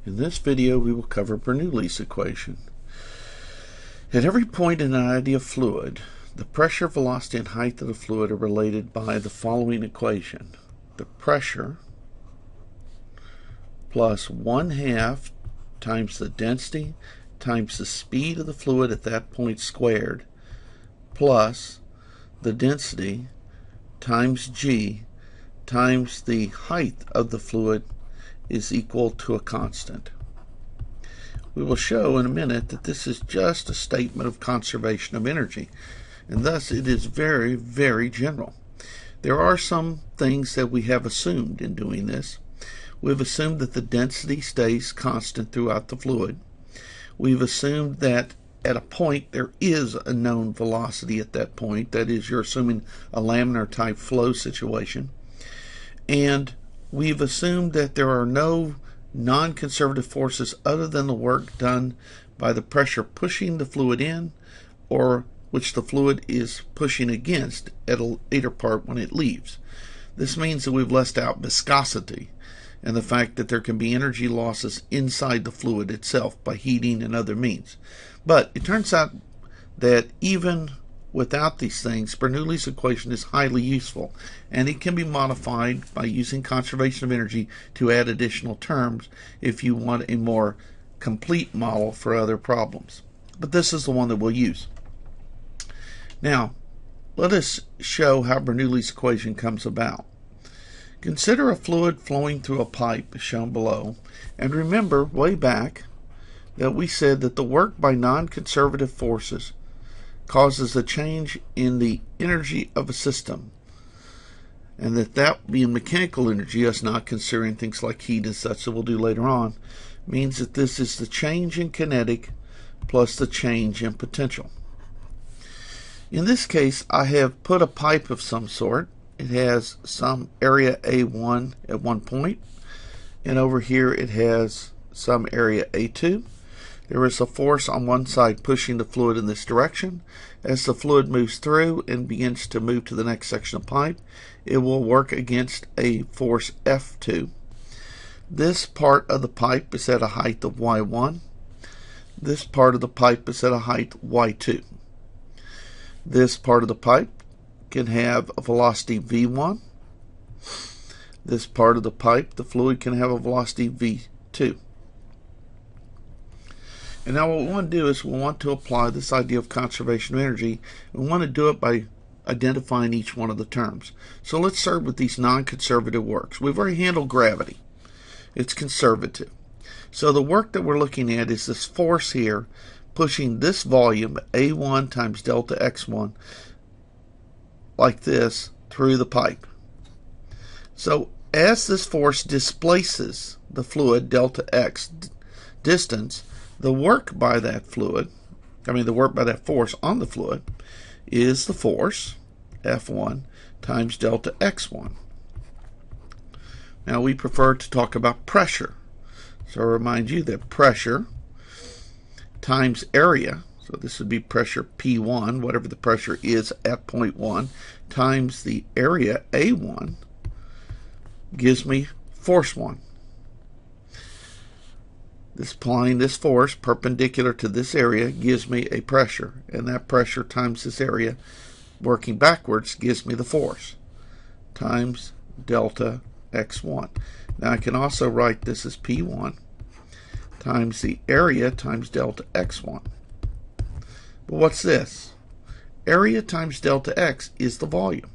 In this video we will cover Bernoulli's equation. At every point in an ideal fluid, the pressure, velocity, and height of the fluid are related by the following equation. The pressure plus 1/2 times the density times the speed of the fluid at that point squared plus the density times g times the height of the fluid is equal to a constant. We will show in a minute that this is just a statement of conservation of energy, and thus it is very, very general. There are some things that we have assumed in doing this. We've assumed that the density stays constant throughout the fluid. We've assumed that at a point there is a known velocity at that point. That is, you're assuming a laminar type flow situation. And we've assumed that there are no non-conservative forces other than the work done by the pressure pushing the fluid in, or which the fluid is pushing against at a later part when it leaves. This means that we've left out viscosity and the fact that there can be energy losses inside the fluid itself by heating and other means. But it turns out that even without these things, Bernoulli's equation is highly useful, and it can be modified by using conservation of energy to add additional terms if you want a more complete model for other problems. But this is the one that we'll use. Now, let us show how Bernoulli's equation comes about. Consider a fluid flowing through a pipe as shown below, and remember way back that we said that the work by non-conservative forces causes a change in the energy of a system, and that being mechanical energy, us not considering things like heat and such that we'll do later on, means that this is the change in kinetic plus the change in potential. In this case, I have put a pipe of some sort. It has some area A1 at one point, and over here it has some area A2. There is a force on one side pushing the fluid in this direction. As the fluid moves through and begins to move to the next section of pipe, it will work against a force F2. This part of the pipe is at a height of Y1. This part of the pipe is at a height Y2. This part of the pipe can have a velocity V1. This part of the pipe, the fluid, can have a velocity V2. And now what we want to do is we want to apply this idea of conservation of energy. We want to do it by identifying each one of the terms. So let's start with these non-conservative works. We've already handled gravity. It's conservative. So the work that we're looking at is this force here pushing this volume, A1 times delta X1, like this, through the pipe. So as this force displaces the fluid, delta X distance, the work by that force on the fluid is the force, F1, times delta X1. Now we prefer to talk about pressure. So I remind you that pressure times area, so this would be pressure P1, whatever the pressure is at point 1, times the area A1 gives me force 1. Applying this force perpendicular to this area gives me a pressure, and that pressure times this area working backwards gives me the force times delta X1. Now I can also write this as P1 times the area times delta X1. But what's this? Area times delta X is the volume.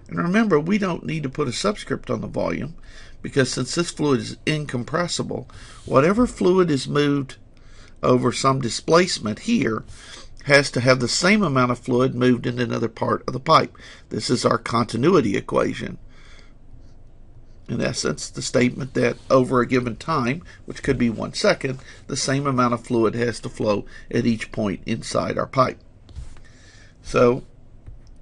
And remember, we don't need to put a subscript on the volume, because since this fluid is incompressible, whatever fluid is moved over some displacement here has to have the same amount of fluid moved in another part of the pipe. This is our continuity equation. In essence, the statement that over a given time, which could be 1 second, the same amount of fluid has to flow at each point inside our pipe. So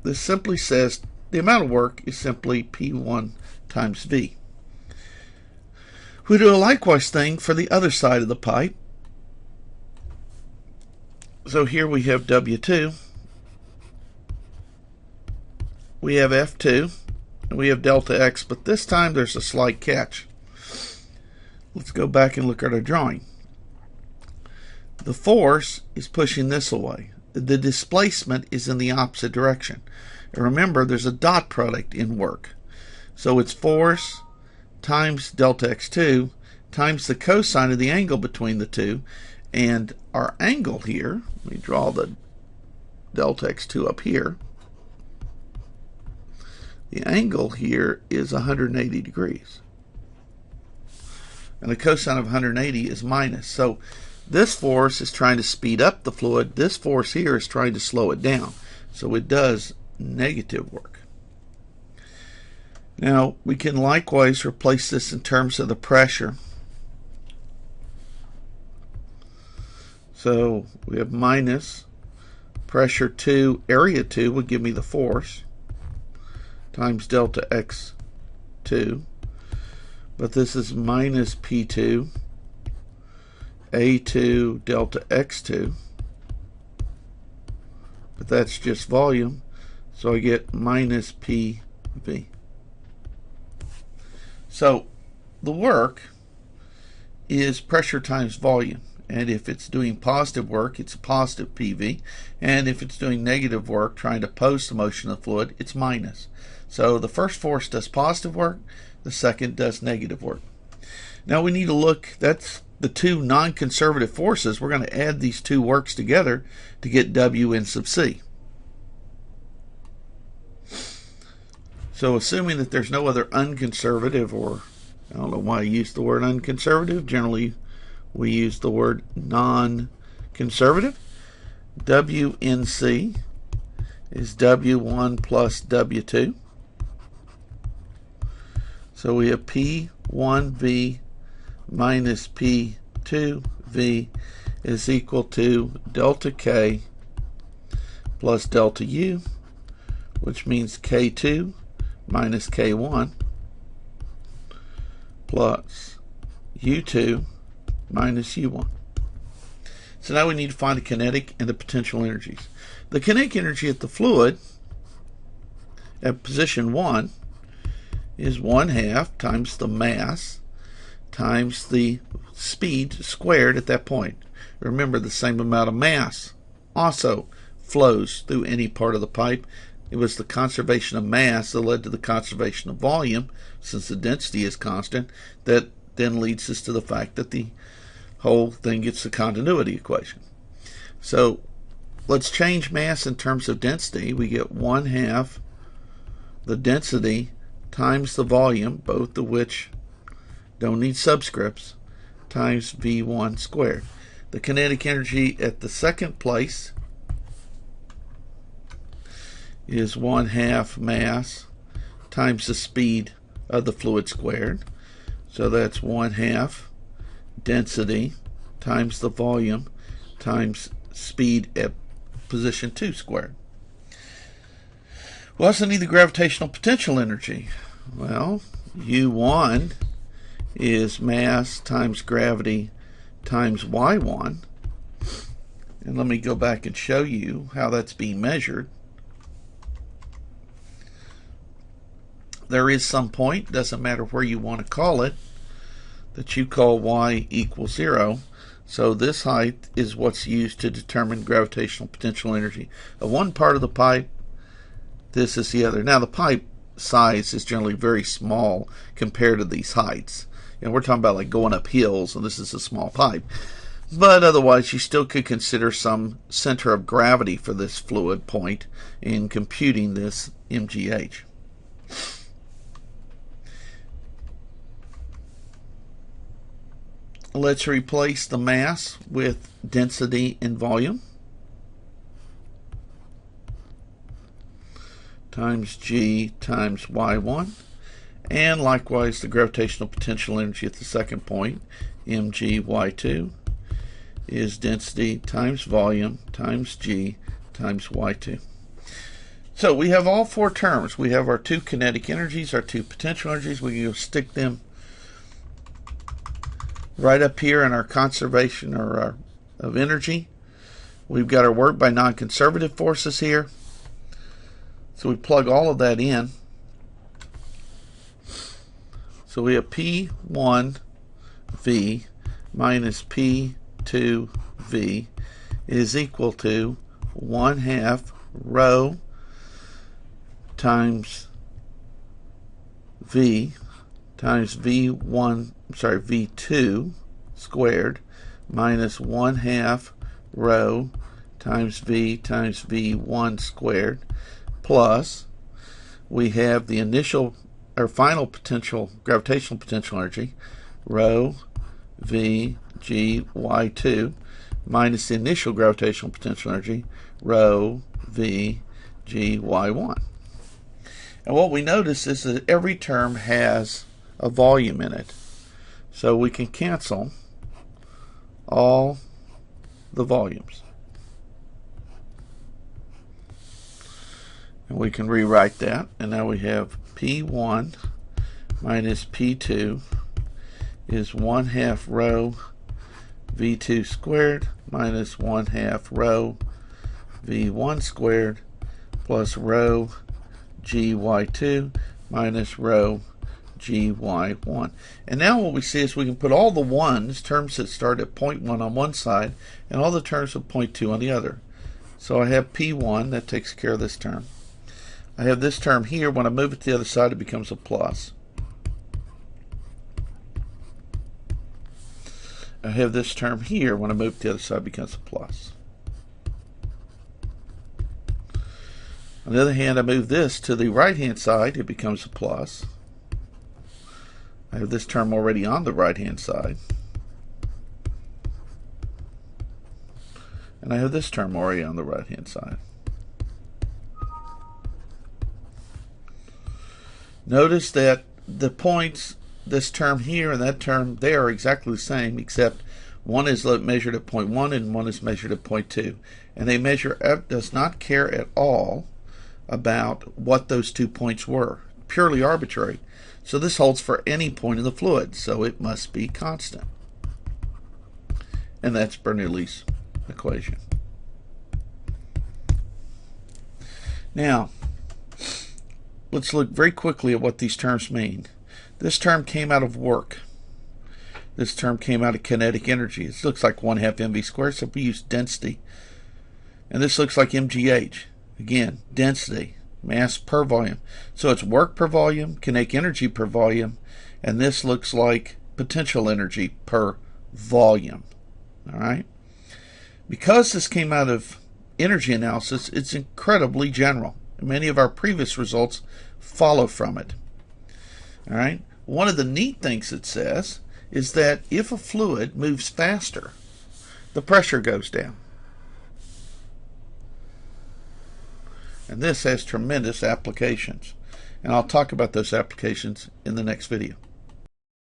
this simply says the amount of work is simply P1 times V. We do a likewise thing for the other side of the pipe. So here we have W2, we have F2, and we have delta X, but this time there's a slight catch. let's go back and look at our drawing. The force is pushing this away. The displacement is in the opposite direction. And remember, there's a dot product in work. So it's force times delta x2 times the cosine of the angle between the two. And our angle here, let me draw the delta x2 up here. The angle here is 180 degrees. And the cosine of 180 is minus. So this force is trying to speed up the fluid. This force here is trying to slow it down. So it does negative work. Now we can likewise replace this in terms of the pressure. So we have minus pressure 2, area 2 would give me the force, times delta x2. But this is minus P2, A2 delta x2. But that's just volume, so I get minus PV. So the work is pressure times volume. And if it's doing positive work, it's a positive PV. And if it's doing negative work, trying to oppose the motion of the fluid, it's minus. So the first force does positive work, the second does negative work. Now we need to look, that's the two non-conservative forces. We're going to add these two works together to get Wn sub C. So assuming that there's no other unconservative, or I don't know why I use the word unconservative, generally we use the word non-conservative. WNC is W1 plus W2. So we have P1V minus P2V is equal to delta K plus delta U, which means K2 minus K1 plus U2 minus U1. So now we need to find the kinetic and the potential energies. The kinetic energy at the fluid at position 1 is 1/2 times the mass times the speed squared at that point. Remember, the same amount of mass also flows through any part of the pipe. It was the conservation of mass that led to the conservation of volume, since the density is constant, that then leads us to the fact that the whole thing gets the continuity equation. So let's change mass in terms of density. We get 1/2 the density times the volume, both of which don't need subscripts, times V1 squared. The kinetic energy at the second place is 1/2 mass times the speed of the fluid squared. So that's 1/2 density times the volume times speed at position 2 squared. We also need the gravitational potential energy. Well, U1 is mass times gravity times Y1. And let me go back and show you how that's being measured. There is some point, doesn't matter where you want to call it, that you call y equals 0. So this height is what's used to determine gravitational potential energy of one part of the pipe. This is the other. Now the pipe size is generally very small compared to these heights. And we're talking about like going up hills, and this is a small pipe. But otherwise, you still could consider some center of gravity for this fluid point in computing this MGH. Let's replace the mass with density and volume. Times G times Y1. And likewise, the gravitational potential energy at the second point, mgy2, is density times volume times G times Y2. So we have all four terms. We have our two kinetic energies, our two potential energies. We can stick them right up here in our conservation of energy. We've got our work by non-conservative forces here. So we plug all of that in. So we have P1 V minus P2V is equal to 1/2 rho times V times V2 squared minus 1/2 rho times V1 squared, plus we have the initial or final potential, gravitational potential energy, rho VGY2 minus the initial gravitational potential energy, rho VGY1. And what we notice is that every term has a volume in it. So we can cancel all the volumes. And we can rewrite that. And now we have P1 minus P2 is 1/2 rho V2 squared minus 1/2 rho V1 squared plus rho GY2 minus rho GY1. And now what we see is we can put all the ones, terms that start at 0.1 on one side, and all the terms of 0.2 on the other. So I have P1, that takes care of this term. I have this term here. When I move it to the other side, it becomes a plus. I have this term here. When I move it to the other side, it becomes a plus. On the other hand, I move this to the right-hand side, it becomes a plus. I have this term already on the right-hand side. And I have this term already on the right-hand side. Notice that the points, this term here and that term there, are exactly the same, except one is measured at 0.1 and one is measured at 0.2. And does not care at all about what those 2 points were. Purely arbitrary. So this holds for any point in the fluid, so it must be constant. And that's Bernoulli's equation. Now, let's look very quickly at what these terms mean. This term came out of work. This term came out of kinetic energy. This looks like 1/2 mv squared, so we use density. And this looks like mgh. Again, density, mass per volume. So it's work per volume, kinetic energy per volume, and this looks like potential energy per volume. All right? Because this came out of energy analysis, it's incredibly general. Many of our previous results follow from it. All right? One of the neat things it says is that if a fluid moves faster, the pressure goes down. And this has tremendous applications. And I'll talk about those applications in the next video.